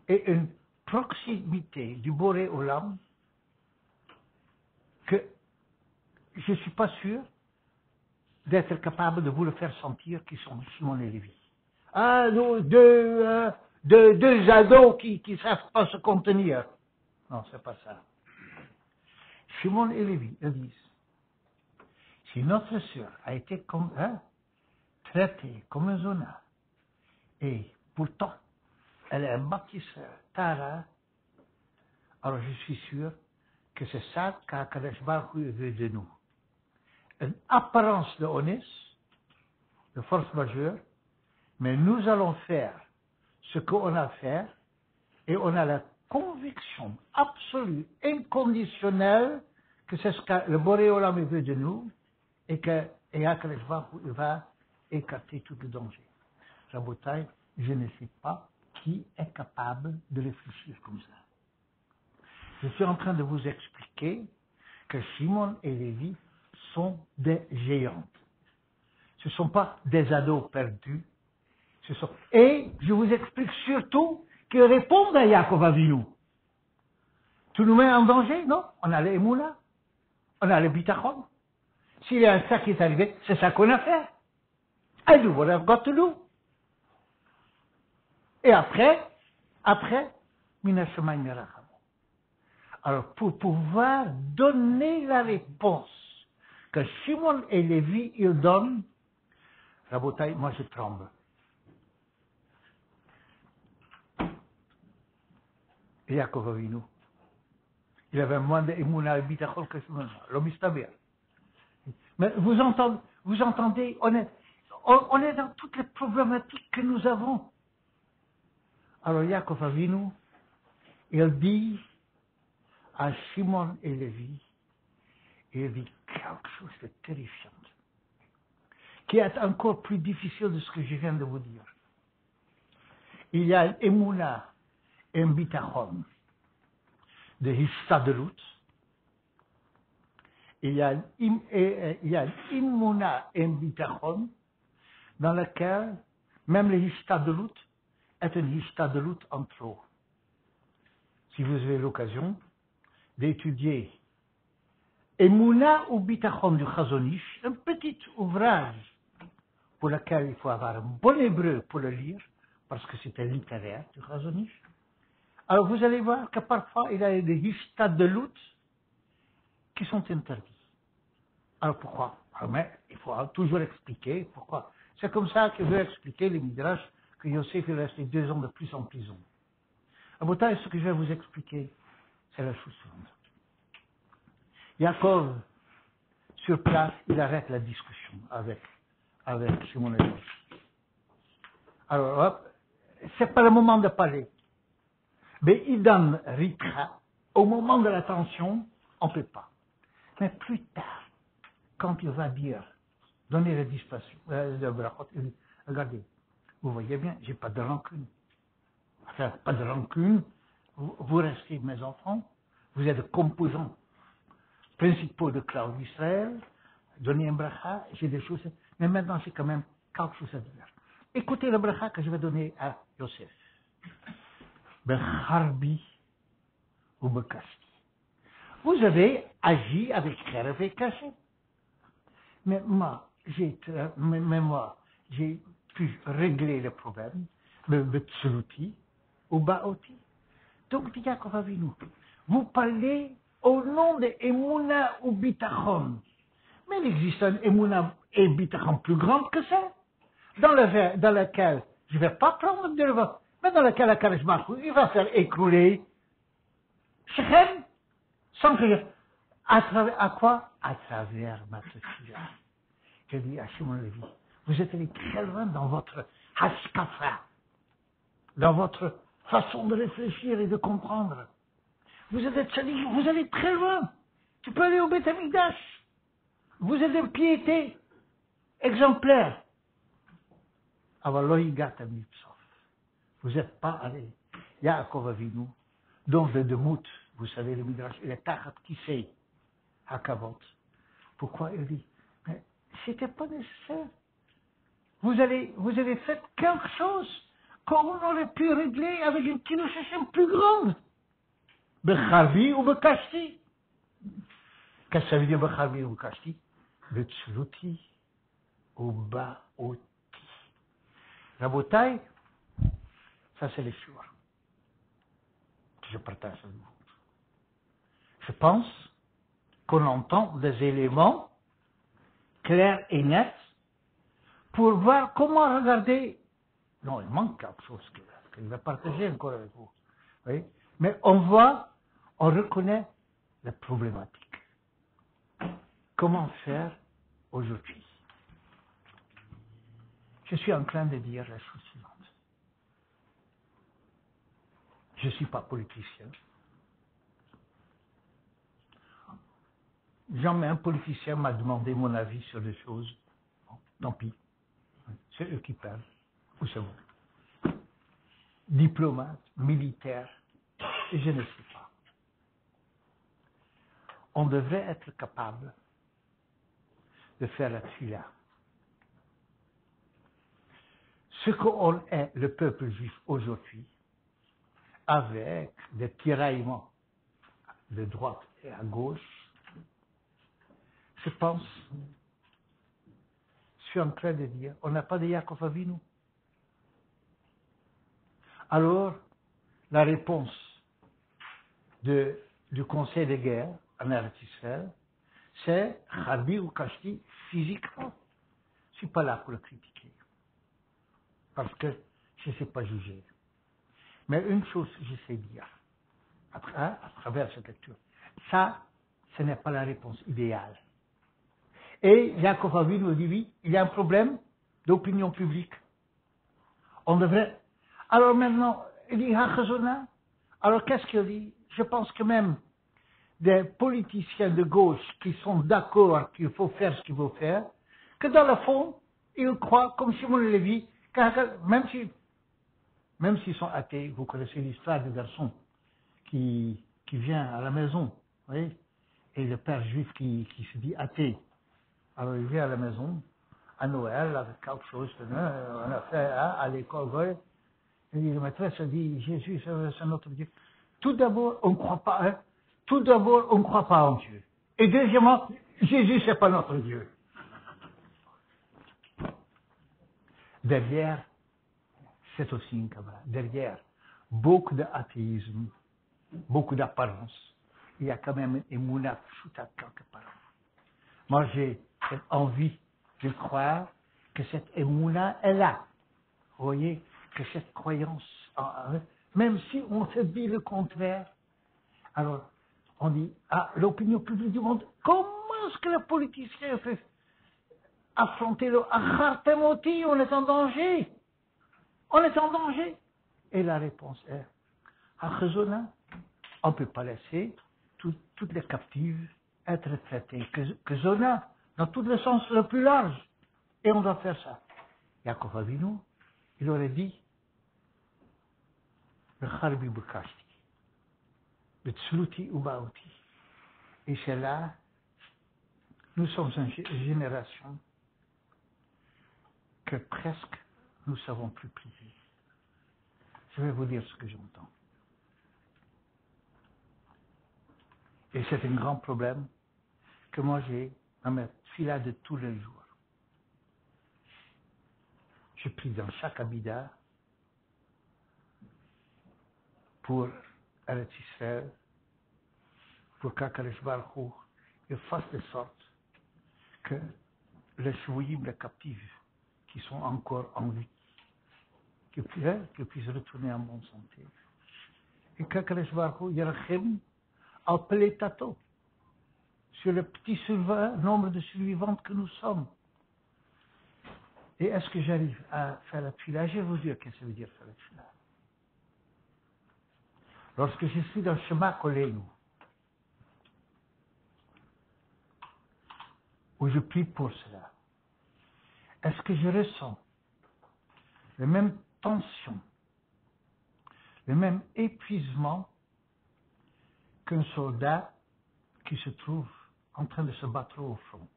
et une proximité du Boré Olam que je ne suis pas sûr d'être capable de vous le faire sentir qui sont Shimon et Lévi. Ah, nous, deux ados qui ne savent pas se contenir. Non, c'est pas ça. Shimon et Lévi, ils disent, si notre sœur a été traitée comme un zona, et pourtant, elle est un bâtisseur, Tara, alors je suis sûr que c'est ça qu'Akadosh Baruch Hu veut de nous. Une apparence de honnête, de force majeure, mais nous allons faire ce qu'on a à faire, et on a la conviction absolue, inconditionnelle, que c'est ce que le Boré Olam veut de nous, et Akadosh Baruch Hu va écarter tout le danger. Rabotai, je ne sais pas qui est capable de réfléchir comme ça. Je suis en train de vous expliquer que Shimon et Lévi sont des géantes. Ce ne sont pas des ados perdus. Et je vous explique surtout qu'ils répondent à Yaakov Avinu. Tu nous mets en danger? Non. On a les Emouna. On a le Bitachon. S'il y a ça qui est arrivé, c'est ça qu'on a fait. I do what I've got to do. Et après, Mina Shemaim Yeracham. Alors, pour pouvoir donner la réponse que Shimon et Lévi, ils donnent, Rabotai, moi je tremble. Et Yaakov Avinu, il avait moins d'émouna et bitachol que Shimon, l'homme istaber. Mais vous entendez, on est dans toutes les problématiques que nous avons. Alors Yaakov Avinu, il dit à Simon et Lévi, il dit quelque chose de terrifiant, qui est encore plus difficile de ce que je viens de vous dire. Il y a Emouna et un bitachon de Histadelut. Il y a Emouna et un bitachon dans lequel même le Histadelut est un Histadelut en trop. Si vous avez l'occasion d'étudier Emouna ou bitachon du Chazon Ish, un petit ouvrage pour lequel il faut avoir un bon hébreu pour le lire, parce que c'est un littéraire du Chazon Ish. Alors vous allez voir que parfois il y a des histadelut qui sont interdits. Alors pourquoi? Mais il faut toujours expliquer pourquoi. C'est comme ça que veut expliquer les Midrash que Yosef est resté 2 ans de plus en prison. À Botaï, ce que je vais vous expliquer, c'est la chose suivante. Yaakov, sur place, il arrête la discussion avec Shimon et Lévi. Alors, hop, c'est pas le moment de parler. Mais Idam Ritra, au moment de la tension, on ne peut pas. Mais plus tard, quand il va dire, donner la dispensation, regardez, vous voyez bien, j'ai pas de rancune. Enfin, pas de rancune, vous restez mes enfants, vous êtes composants principaux de Klal Israël, donnez un bracha, j'ai des choses, mais maintenant j'ai quand même quelque chose à dire. Écoutez le bracha que je vais donner à Yosef. Becharbi ou Bekashti. Vous avez agi avec Kheref et Kashet. Mais moi, j'ai pu régler le problème, le Betsuluti ou Baoti. Donc, Yaakov Avinu, vous parlez au nom de Emouna ou Bitachon. Mais il existe un Emouna et Bitachon plus grand que ça, dans lequel je ne vais pas prendre de vote, mais dans lequel la charisme, il va faire écrouler Shechem, sans que à quoi? À travers ma tefila. Je dis à Shimon Lévi, vous êtes allé très loin dans votre hashkafa, dans votre façon de réfléchir et de comprendre. Vous allez très loin. Tu peux aller au Beth Amikdash. Vous êtes de piété exemplaire. Vous n'êtes pas allé. Yaakov Avinu, dont le Demout, vous savez, le Midrash, il est Tachat Kisei, Hakavot. Pourquoi il dit, mais c'était pas nécessaire. Vous avez fait quelque chose qu'on aurait pu régler avec une kinouchachem plus grande. Becharbi ou Bekashti. Qu'est-ce que ça veut dire Becharbi ou Bekashti? Betsuluti ou Baoti. Rabotai, ça c'est les choix que je partage avec vous. Je pense qu'on entend des éléments clairs et nets pour voir comment regarder. Non, il manque quelque chose que je vais partager encore avec vous. Oui? Mais on voit, on reconnaît la problématique. Comment faire aujourd'hui? Je suis en train de dire la chose suivante. Je ne suis pas politicien. Jamais un politicien m'a demandé mon avis sur des choses. Bon, tant pis. C'est eux qui parlent. Ou c'est vous. Diplomate, militaire, je ne sais pas. On devrait être capable de faire la tfila. Ce qu'on est, le peuple juif aujourd'hui, avec des tiraillements de droite et à gauche, je pense, je suis en train de dire, on n'a pas de Yaakov Avinu. Alors, la réponse du conseil de guerre en Eretz Israël, c'est Charbi ou Kashti physiquement. Je ne suis pas là pour le critiquer, parce que je ne sais pas juger. Mais une chose, je sais dire, à travers cette lecture, ça, ce n'est pas la réponse idéale. Et Yaakov Avinu dit oui, il y a un problème d'opinion publique. On devrait. Alors maintenant, il dit Hachazona, Alors qu'est-ce qu'il dit? Je pense que même des politiciens de gauche qui sont d'accord qu'il faut faire ce qu'il faut faire, que dans le fond, ils croient, comme Simon Lévy, même s'ils sont athées, vous connaissez l'histoire du garçon qui vient à la maison, vous voyez, et le père juif qui se dit athée. Alors il vient à la maison, à Noël, avec quelque chose, on a fait à l'école, ouais. Et la maîtresse a dit, Jésus, c'est notre Dieu. Tout d'abord, on ne croit pas, hein. Tout d'abord, on ne croit pas en Dieu. Et deuxièmement, Jésus, c'est pas notre Dieu. Derrière, c'est aussi une cabale. Derrière, beaucoup d'athéisme, beaucoup d'apparence. Il y a quand même une mouna chouta quelque part. Moi, j'ai cette envie de croire que cette émouna est là. Vous voyez, que cette croyance, même si on se dit le contraire, alors on dit, ah, l'opinion publique du monde, comment est-ce que le politicien peut affronter le Achartemoti, on est en danger. On est en danger. Et la réponse est, Achazona, on ne peut pas laisser toutes les captives être traitées. Que Zona, dans tout le sens le plus large. Et on doit faire ça. Yaakov Avinu, il aurait dit, le Charbi Bukashti, le Tsluti Ubaouti. Et c'est là, nous sommes une génération que presque nous ne savons plus prier. Je vais vous dire ce que j'entends. Et c'est un grand problème que moi j'ai dans ma fila de tous les jours. Je prie dans chaque abida pour Eretz Israël, pour qu'Akadosh Baruch Hu fasse de sorte que les chouïbs, les captifs, qui sont encore en vie, qu'ils puissent retourner en bonne santé. Et qu'Akadosh Baruch Hu Yerachem al tato sur le petit nombre de survivantes que nous sommes. Et est-ce que j'arrive à faire la tfila? Je vais vous dire qu'est-ce que ça veut dire faire la tfila. Lorsque je suis dans le Shema Kolenu, où je prie pour cela, est-ce que je ressens les mêmes tensions, le même épuisement qu'un soldat qui se trouve en train de se battre au front?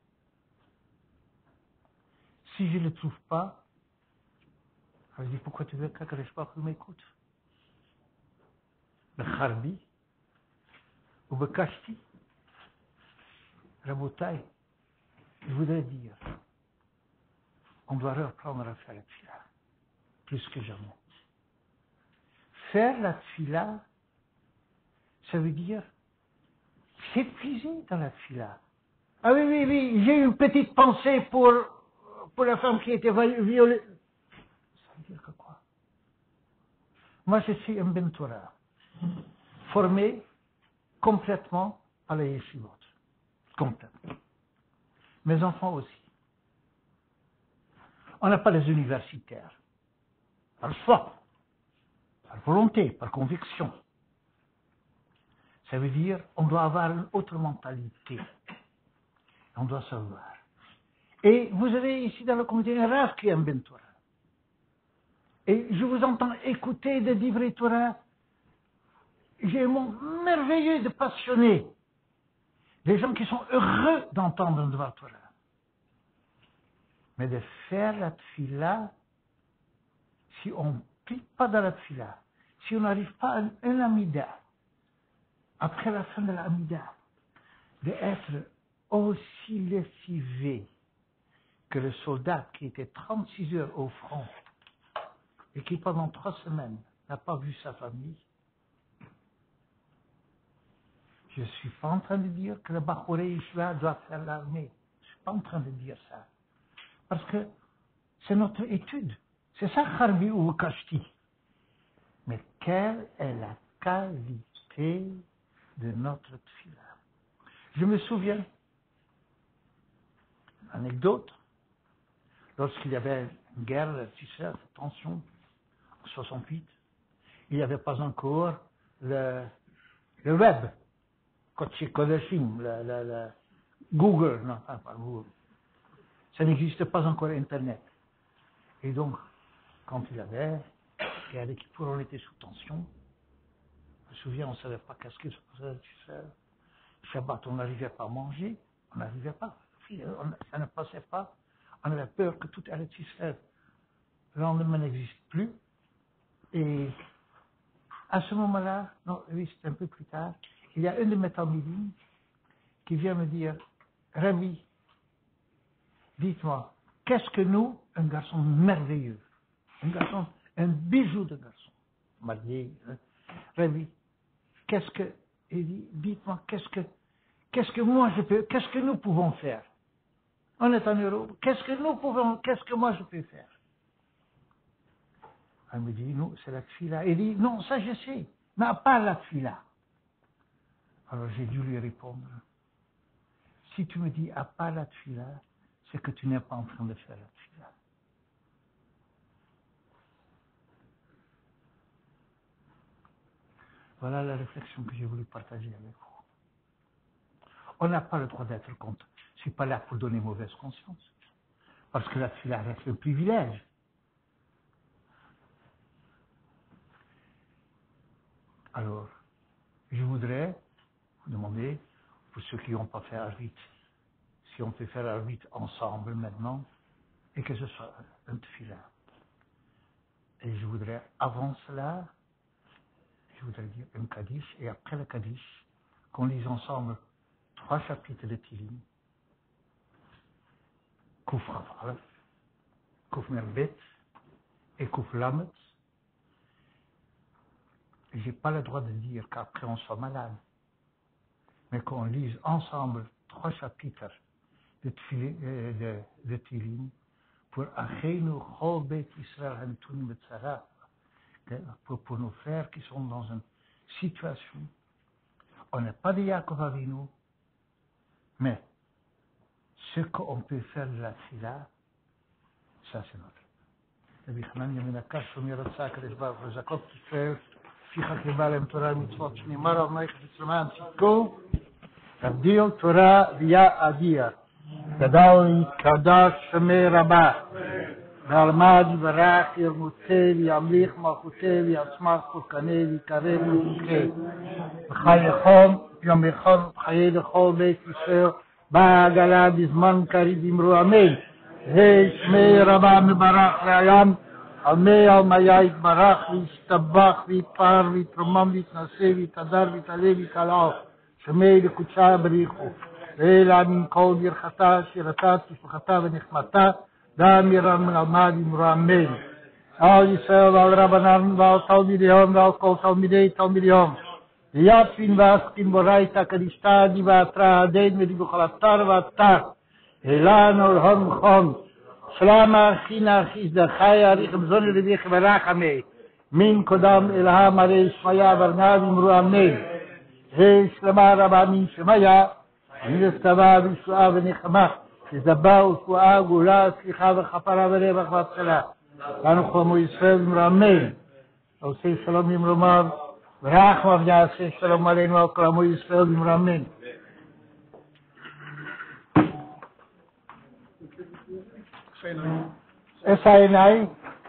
Si je ne le trouve pas, je dis, pourquoi tu veux qu'Akadosh Baruch Hu m'écoute? Le Charbi, ou le Kashti, Rabotai, je voudrais dire, on doit reprendre à faire la tfila, plus que jamais. Faire la tfila, ça veut dire s'épuiser dans la tfila. Ah oui, oui, oui, j'ai une petite pensée pour la femme qui était violée. Ça veut dire que quoi? Moi, je suis un Ben Torah, formé complètement à la yeshivot. Complètement. Mes enfants aussi. On n'a pas les universitaires. Par choix, par volonté, par conviction. Ça veut dire on doit avoir une autre mentalité. On doit savoir. Et vous avez ici dans le comité un Rav qui est un Ben Torah. Et je vous entends écouter des livrets Torah. J'ai un monde merveilleux de passionnés. Des gens qui sont heureux d'entendre un Dvar Torah. Mais de faire la tfila, si on ne plie pas dans la tfila, si on n'arrive pas à un amida, après la fin de l'amida, d'être aussi lessivé que le soldat qui était 36 heures au front et qui pendant 3 semaines n'a pas vu sa famille, je ne suis pas en train de dire que le Bachoré Yeshiva doit faire l'armée. Je ne suis pas en train de dire ça. Parce que c'est notre étude. C'est ça, Charbi ou Kashti. Mais quelle est la qualité de notre tfila? Je me souviens, anecdote, lorsqu'il y avait une guerre, tu sais, tension, en 68, il n'y avait pas encore le web, quand tu connais le Google, non, pas Google. Ça n'existe pas encore Internet. Et donc, quand il y avait l'équipe où on était sous tension, je me souviens, on ne savait pas qu'est-ce qu'il se passait, tu sais. Shabbat, on n'arrivait pas à manger, on n'arrivait pas. Ça ne passait pas. On avait peur que tout allait se faire. Le lendemain n'existe plus. Et à ce moment-là, non, oui, c'est un peu plus tard, il y a un de mes talmidim qui vient me dire, Rémi, dites-moi, qu'est-ce que nous, un garçon merveilleux, un garçon, un bijou de garçon, marié, Rémi, qu'est-ce que, il dit, dites-moi, qu'est-ce que moi je peux, qu'est-ce que nous pouvons faire? On est en Europe, qu'est-ce que moi je peux faire? Elle me dit, non, c'est la tfila. Il dit, non, ça je sais, mais pas la tfila. Alors j'ai dû lui répondre, si tu me dis à part la tfila, c'est que tu n'es pas en train de faire la tfila. Voilà la réflexion que j'ai voulu partager avec vous. On n'a pas le droit d'être contre. Je ne suis pas là pour donner mauvaise conscience. Parce que la tfila reste un privilège. Alors, je voudrais vous demander, pour ceux qui n'ont pas fait Arvit, si on peut faire Arvit ensemble maintenant, et que ce soit un tfila. Et je voudrais, avant cela, je voudrais dire un Kaddish, et après le Kaddish, qu'on lise ensemble 3 chapitres de Tilim, Kouf Raval, Kouf Merbet et Kouf Lamet. Je n'ai pas le droit de dire qu'après on soit malade, mais qu'on lise ensemble 3 chapitres de Tilim pour Achenu Chol Bet Israël Hantunim Betzara, pour nos frères qui sont dans une situation. On n'est pas de Yaakov Avinu, mais ce qu'on peut faire de la tfila, ça c'est notre. רבי חנניה מן הקש אומר רצה הקדוש ברוך הוא זכות ישראל פיך קיבל עם תורה ומצוות שנאמר על מלך בצלמן צדקו תבדיל תורה ויה אדיר גדל יתקדש שמי רבה ועלמד יברך ירמותך וימליך מלכותך ויצמח חוקנה ויקרב מלכותך וחי יכול יום יכול חיי לכל בית ישראל בעגלה בזמן קריב אמרו אמן שמי רבה מברך רעיין על מי על מיה יתברך ויסתבח ויתפאר ויתרומם ויתנשא ויתהדר ויתעלה ויתעלה שמי לקודשה בריחו ואלה מן כל ברכתה שירתה תשבחתה ונחמתה דן ירן מן עלמד אמרו אמן על ישראל ועל רבנן ועל תלמידיהם ועל כל תלמידי תלמידיהם ויפין ועסקין בורייתא קדישתא דיבעתרא הדין ודיבוך אתר ואתר אלנו להון שלמה חינה חיסדה חיה ריחם זוני לביך ורחמי מן קודם אלהה מרי שמיה ורנב אמרו אמן שלמה רבה מן שמיה מן הסתווה וישועה ונחמה שזבה ושבועה גאולה סליחה וכפרה ורווח והצלה אנו חלמו ישראל אמרו אמן עושה שלום אמרו מר ורחמה ויעשה שלום עלינו על כל עמו ישראל אמרו אמן. Essa עיניי,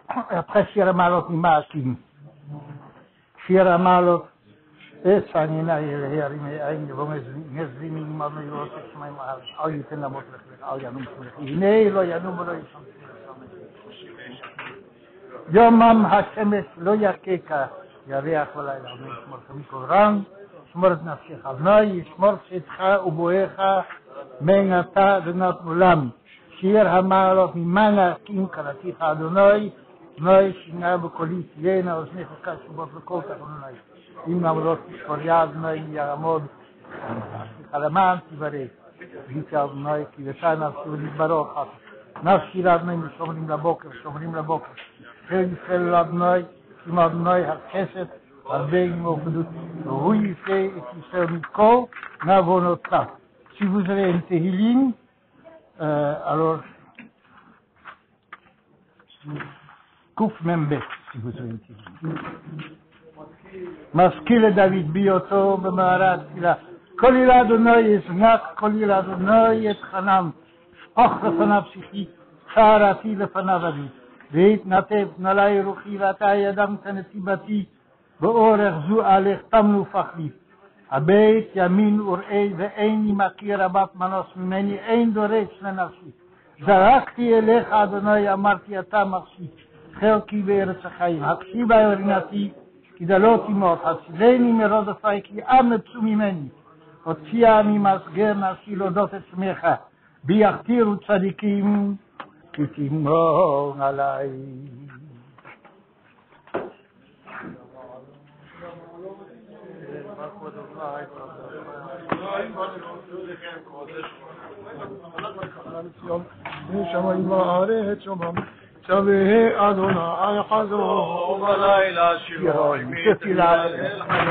après שיר המעלות ממעשים. שיר המעלות, essa עיניי להרים העין ונזרים ממנו יראות את שמיים הארץ. אל ייתן למות לך, אל ינום שמך. הנה לא ינום ולא ישם. יומם השמש לא יככה, ירח ולילה, וישמור מכל רע, שמור את נפשך אדוני, ישמור צאתך ובואך מן עתה ועד עולם. שיר המעלות ממנה קים קראתיך אדוני, נוי שינה בקולי תהיינה אוזניך קשובות לכל אדוני. אם נעמדות תשפוריה אדוני יעמוד, למען תברך. ויתי אדוני כי ושא נפשי ולהתברך. נפשי לאדוני ושומרים לבוקר, שומרים לבוקר. חן ישראל לאדוני, כי מאדוני החסד, הרבה עמו גדות. והוא יפה את ישראל מכל נעוונותיו. Si vous avez un Tehillim, alors, Kouf Membet, si vous avez un Tehillim. משכיל לדוד בהיותו במערה התפילה. כל עילה אדוני יזנק, כל עילה אדוני יתחנם, שפוך לפניו שיחי, שערתי לפניו אבי. והתנתב נעלי רוחי ואתה ידמת נתיבתי, באורך זו עליך תמנו פחלי. הבית ימין וראה ואיני מכיר רבת מנוס ממני, אין דורש לנפשי. זרקתי אליך אדוני, אמרתי אתה מרשי, חלקי בארץ החיים, הקשיבה יורינתי, כי דלות עמות, הצילני מרודפי, כי אמצו ממני. הוציאה ממסגר נפשי להודות את שמך, בי יכתירו צדיקים, כי תימור עליי. שמיים וארץ שומם צווה אדוני חזור ובלילה שירים תפילה אל חיים